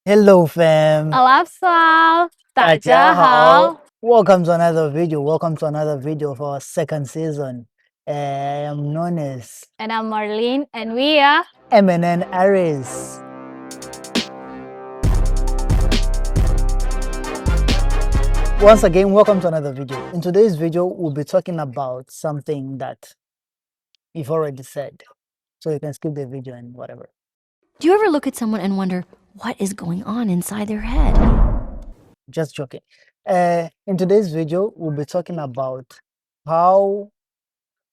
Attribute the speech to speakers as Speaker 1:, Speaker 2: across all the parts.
Speaker 1: Hello fam.
Speaker 2: 阿拉萨，大家
Speaker 1: 大家好。
Speaker 2: 好。
Speaker 1: Welcome to another video. Welcome to another video of our second season. I am known as
Speaker 2: And I'm Marlene, and we are.
Speaker 1: MNN Aries. Once again, welcome to another video. In today's video, we'll be talking about something that we've already said. So you can skip the video and whatever.
Speaker 3: Do you ever look at someone and wonder what is going on inside their head?
Speaker 1: Just joking. In today's video, we'll be talking about how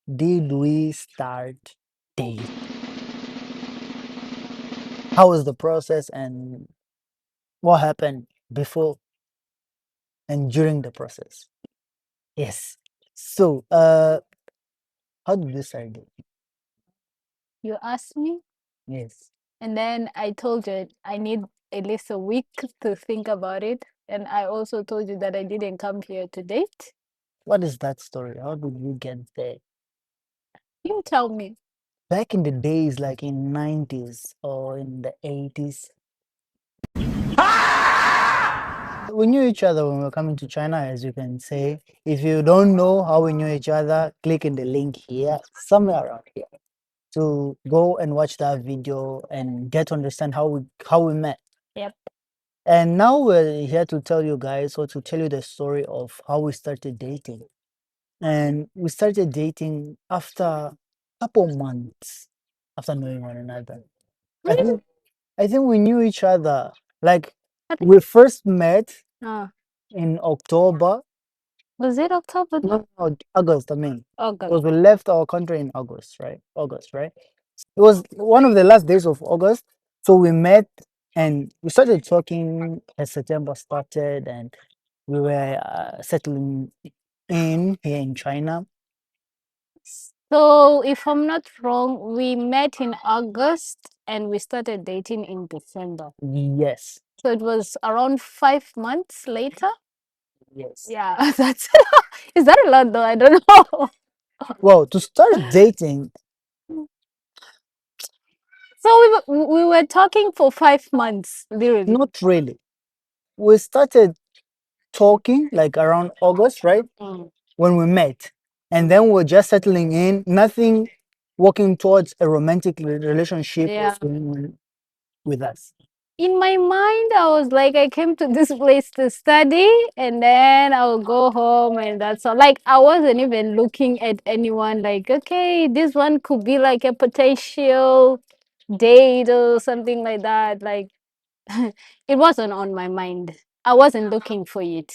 Speaker 1: did we start dating? How was the process and what happened before and during the process? Yes. So, how did you start dating?
Speaker 2: You asked me,
Speaker 1: Yes.
Speaker 2: and then I told you I need at least a week to think about it. And I also told you that I didn't come here to date.
Speaker 1: What is that story? How did you get there?
Speaker 2: You tell me.
Speaker 1: Back in the days, like in 90s or in the 80s, we knew each other when we were coming to China, as you can say. If you don't know how we knew each other, click in the link here, somewhere around here, to go and watch that video and get to understand how we met.
Speaker 2: Yep.
Speaker 1: And now we're here to tell you guys or to tell you the story of how we started dating. And we started dating after a couple months after knowing one another. I
Speaker 2: Really?
Speaker 1: think I think we knew each other. Like
Speaker 2: I think-
Speaker 1: we first met
Speaker 2: Uh,
Speaker 1: in October.
Speaker 2: was it October?
Speaker 1: No, August, I mean.
Speaker 2: August.
Speaker 1: Because we left our country in August, right? August, right? It was one of the last days of August. So we met and we started talking as September started, and we were settling in here in China.
Speaker 2: So, if I'm not wrong, we met in August and we started dating in December.
Speaker 1: Yes.
Speaker 2: So it was around 5 months later.
Speaker 1: Yes.
Speaker 2: Yeah, that's is that a lot though? I don't know.
Speaker 1: Well, to start dating,
Speaker 2: So we were talking for 5 months, literally.
Speaker 1: not really. We started talking like around August, right?
Speaker 2: Mm.
Speaker 1: When we met. And then we're just settling in, nothing working towards a romantic relationship
Speaker 2: Yeah.
Speaker 1: was going on with us.
Speaker 2: In my mind, I was like, I came to this place to study, and then I'll go home, and that's all. Like, I wasn't even looking at anyone. Like, okay, this one could be like a potential date or something like that. Like, it wasn't on my mind. I wasn't looking for it.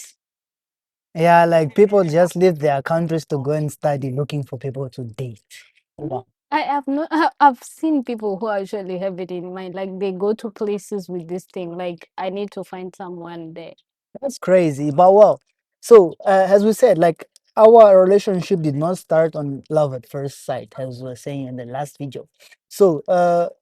Speaker 1: Yeah, like people just leave their countries to go and study looking for people to date. Wow.
Speaker 2: I have no. I've seen people who actually have it in mind. Like they go to places with this thing. Like I need to find someone there.
Speaker 1: That's crazy. But well, so as we said, like our relationship did not start on love at first sight, as we were saying in the last video. So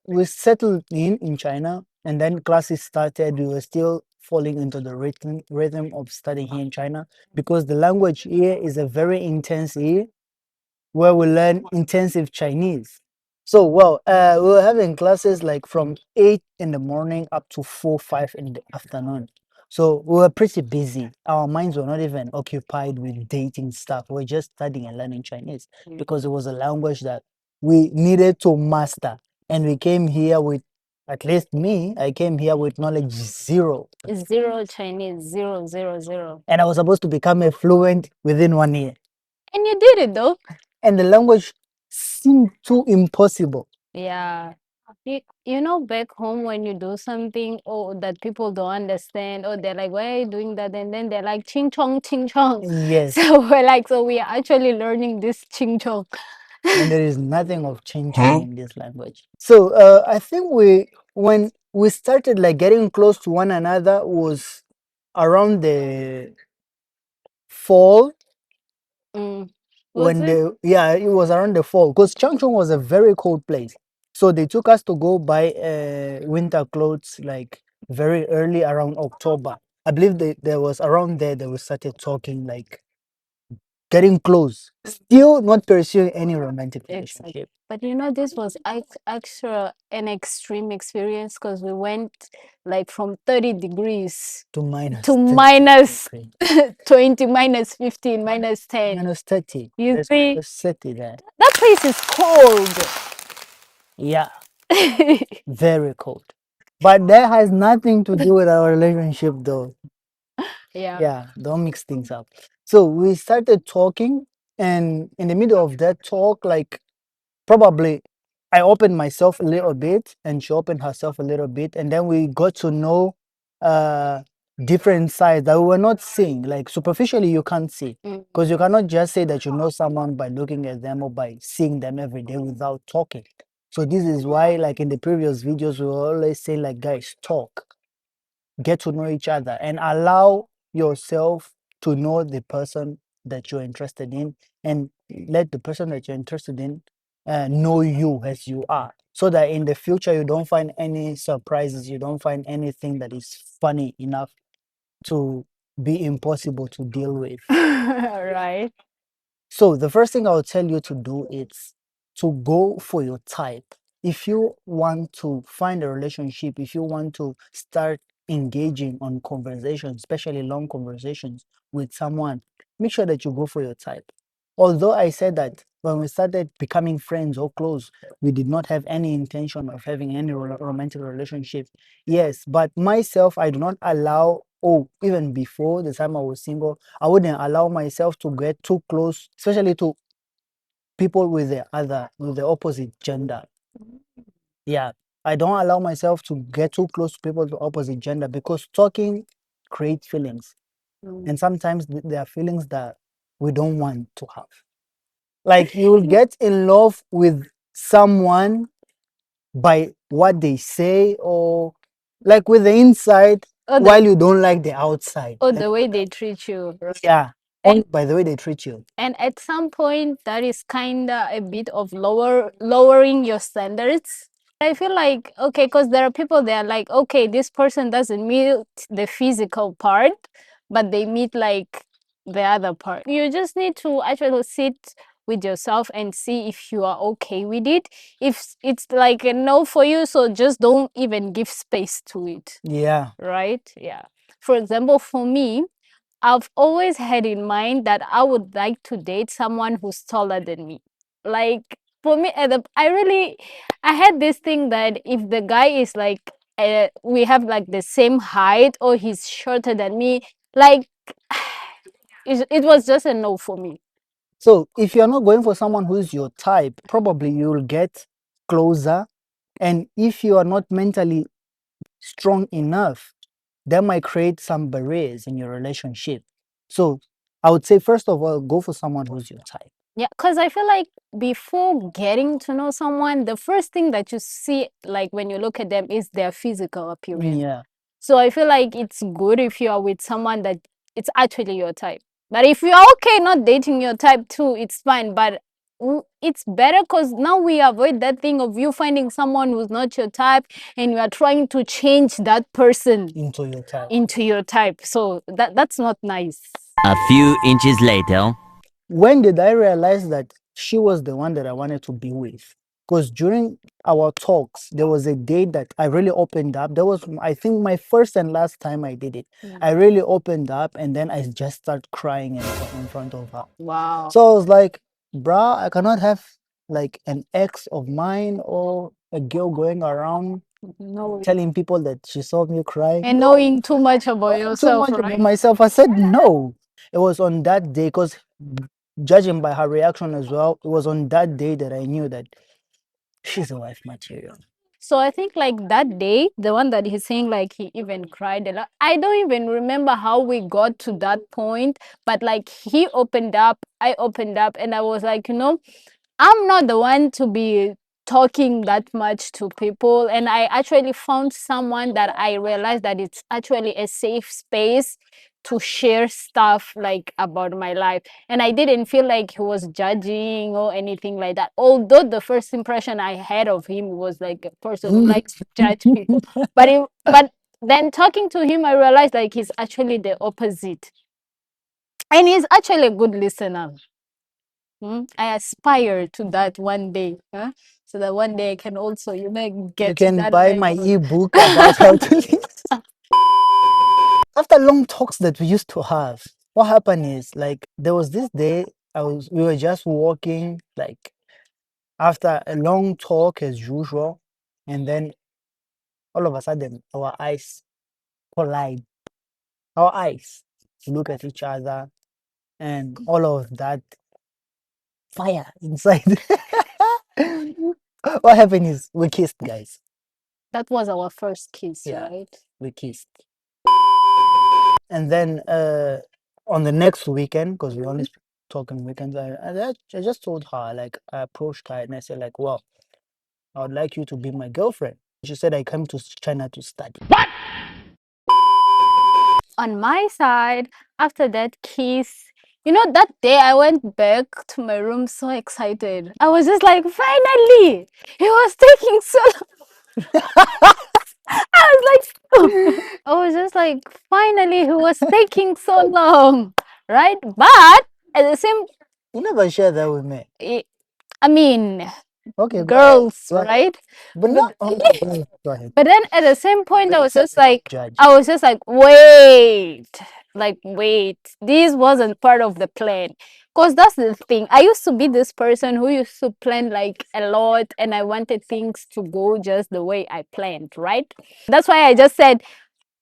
Speaker 1: we settled in China, and then classes started. We were still falling into the rhythm of studying here in China because the language here is a very intense here, where we learn intensive Chinese. So, well, we were having classes like from 8 in the morning up to 4, 5 in the afternoon. So we were pretty busy. Our minds were not even occupied with dating stuff. We were just studying and learning Chinese because it was a language that we needed to master. And we came here with, at least me, I came here with knowledge zero.
Speaker 2: It's zero Chinese, 000.
Speaker 1: And I was supposed to become a fluent within 1 year.
Speaker 2: And you did it though.
Speaker 1: And the language seemed too impossible.
Speaker 2: Yeah. You know, back home when you do something or that people don't understand, or they're like, why are you doing that? And then they're like, ching chong, ching chong.
Speaker 1: Yes.
Speaker 2: So we're like, so we are actually learning this ching chong.
Speaker 1: And there is nothing of changing in this language. So I think when we started like getting close to one another was around the fall.
Speaker 2: Mm.
Speaker 1: When
Speaker 2: Was it?
Speaker 1: it was around the fall because Changchun was a very cold place. So they took us to go buy winter clothes like very early around October. I believe there was around there that we started talking like getting close, still not pursuing any romantic
Speaker 2: Exactly.
Speaker 1: relationship.
Speaker 2: But you know, this was extra an extreme experience because we went like from 30 degrees
Speaker 1: To minus
Speaker 2: to
Speaker 1: 30
Speaker 2: minus
Speaker 1: degree.
Speaker 2: 20, minus 15, minus 10.
Speaker 1: Minus 30.
Speaker 2: You
Speaker 1: There's
Speaker 2: see,
Speaker 1: minus 30 there.
Speaker 2: that place is cold.
Speaker 1: Yeah, very cold. But that has nothing to do with our relationship, though.
Speaker 2: Yeah.
Speaker 1: Yeah, don't mix things up. So we started talking, and in the middle of that talk, like probably I opened myself a little bit, and she opened herself a little bit, and then we got to know uh different sides that we were not seeing. Like superficially, you can't see
Speaker 2: Mm.
Speaker 1: because you cannot just say that you know someone by looking at them or by seeing them every day without talking. So this is why, like in the previous videos, we were always saying, like, guys, talk, get to know each other, and allow yourself to know the person that you're interested in, and let the person that you're interested in know you as you are, so that in the future you don't find any surprises, you don't find anything that is funny enough to be impossible to deal with.
Speaker 2: Right.
Speaker 1: So the first thing I will tell you to do is to go for your type. If you want to find a relationship, if you want to start engaging on conversations, especially long conversations with someone, make sure that you go for your type. Although I said that when we started becoming friends or close, we did not have any intention of having any romantic relationship. Yes, but myself, I do not allow, oh, even before the time I was single, I wouldn't allow myself to get too close, especially to people with the opposite gender. Yeah, I don't allow myself to get too close to people with the opposite gender because talking creates feelings,
Speaker 2: Mm.
Speaker 1: and sometimes there are feelings that we don't want to have. Like you will get in love with someone by what they say, or like with the inside,
Speaker 2: Or
Speaker 1: while you don't like the outside.
Speaker 2: or
Speaker 1: Like,
Speaker 2: the way they treat you.
Speaker 1: yeah,
Speaker 2: And
Speaker 1: by the way they treat you.
Speaker 2: and at some point that is kinda a bit of lowering your standards. I feel like okay, because there are people that are like, okay, this person doesn't meet the physical part, but they meet like the other part. You just need to actually sit with yourself and see if you are okay with it. If it's like a no for you, so just don't even give space to it,
Speaker 1: Yeah.
Speaker 2: right? Yeah. For example, for me, I've always had in mind that I would like to date someone who's taller than me. Like for me, I had this thing that if the guy is like, we have like the same height or he's shorter than me, like it was just a no for me.
Speaker 1: So if you're not going for someone who's your type, probably you'll get closer. And if you are not mentally strong enough, that might create some barriers in your relationship. So I would say, first of all, go for someone who's your type.
Speaker 2: Yeah, because I feel like before getting to know someone, the first thing that you see, like when you look at them, is their physical appearance.
Speaker 1: Yeah.
Speaker 2: So I feel like it's good if you are with someone that it's actually your type. But if you're okay not dating your type too, it's fine. But it's better because now we avoid that thing of you finding someone who's not your type and you are trying to change that person
Speaker 1: Into your type.
Speaker 2: into your type. So that's not nice.
Speaker 4: A few inches later.
Speaker 1: When did I realize that she was the one that I wanted to be with? Because during our talks, there was a day that I really opened up. That was, I think, my first and last time I did it. I really opened up, and then I just started crying in front of her.
Speaker 2: Wow.
Speaker 1: So I was like, bruh, I cannot have like an ex of mine or a girl going around
Speaker 2: No.
Speaker 1: telling people that she saw me crying.
Speaker 2: And knowing too much about
Speaker 1: Too
Speaker 2: yourself,
Speaker 1: much about
Speaker 2: right?
Speaker 1: myself. I said no. It was on that day, because judging by her reaction as well, it was on that day that I knew that she's a wife material.
Speaker 2: So I think like that day, the one that he's saying like he even cried a lot. I don't even remember how we got to that point, but like he opened up, I opened up, and I was like, I'm not the one to be talking that much to people. And I actually found someone that I realized that it's actually a safe space to share stuff like about my life. And I didn't feel like he was judging or anything like that. Although the first impression I had of him was like a person who likes to judge people. But then talking to him, I realized like he's actually the opposite. And he's actually a good listener. I aspire to that one day, so that one day I can also,
Speaker 1: You
Speaker 2: get
Speaker 1: can
Speaker 2: that
Speaker 1: buy my
Speaker 2: level.
Speaker 1: ebook about how to listen. After long talks that we used to have, what happened is like there was this day we were just walking like after a long talk as usual, and then all of a sudden our eyes collide. Our eyes look at each other, and all of that fire inside. What happened is we kissed, guys.
Speaker 2: That was our first kiss,
Speaker 1: Yeah.
Speaker 2: right?
Speaker 1: We kissed. And then on the next weekend, because we only talk on weekends, I just told her, like, I approached her and I said, like, well, I would like you to be my girlfriend. She said, I came to China to study.
Speaker 2: On my side, after that kiss, that day I went back to my room so excited. I was just like, finally, he was taking so long. I was like, I was just like, finally, he was taking so long, right? But at the same,
Speaker 1: You never share that with me.
Speaker 2: I mean,
Speaker 1: Okay, go ahead.
Speaker 2: girls,
Speaker 1: Go ahead.
Speaker 2: right?
Speaker 1: But not. Go ahead.
Speaker 2: But then at the same point,
Speaker 1: Let
Speaker 2: I
Speaker 1: me
Speaker 2: was
Speaker 1: set
Speaker 2: just
Speaker 1: the
Speaker 2: like,
Speaker 1: judge.
Speaker 2: wait, this wasn't part of the plan. Because that's the thing. I used to be this person who used to plan like a lot, and I wanted things to go just the way I planned, right? That's why I just said,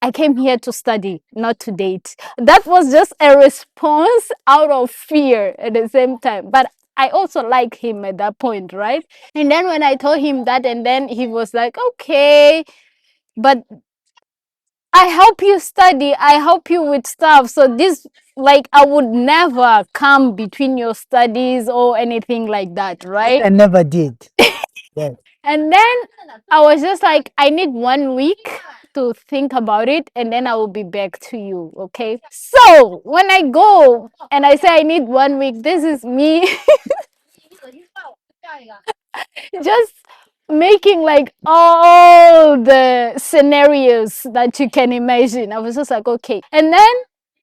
Speaker 2: I came here to study, not to date. That was just a response out of fear at the same time. But I also like him at that point, right? And then when I told him that, and then he was like, okay, but I help you study, I help you with stuff. So this, like, I would never come between your studies or anything like that, right?
Speaker 1: I never did. Yes.
Speaker 2: And then I was just like, I need 1 week to think about it, and then I will be back to you, okay? So when I go and I say I need 1 week, this is me just making like all the scenarios that you can imagine. I was just like, okay. And then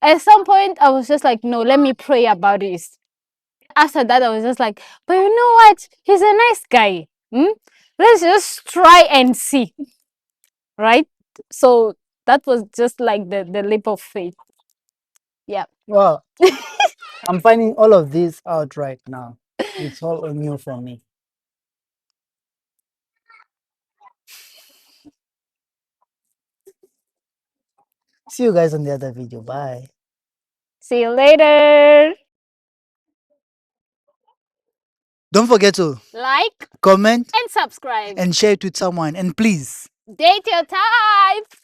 Speaker 2: at some point, I was just like, no, let me pray about this. After that, I was just like, but you know what? He's a nice guy. Let's just try and see. Right? So that was just like the leap of faith. Yeah.
Speaker 1: Well, I'm finding all of this out right now. It's all new for me. See you guys on the other video. Bye.
Speaker 2: See you later.
Speaker 1: Don't forget to
Speaker 2: Like
Speaker 1: comment
Speaker 2: and subscribe.
Speaker 1: and share it with someone. And please,
Speaker 2: Date your type.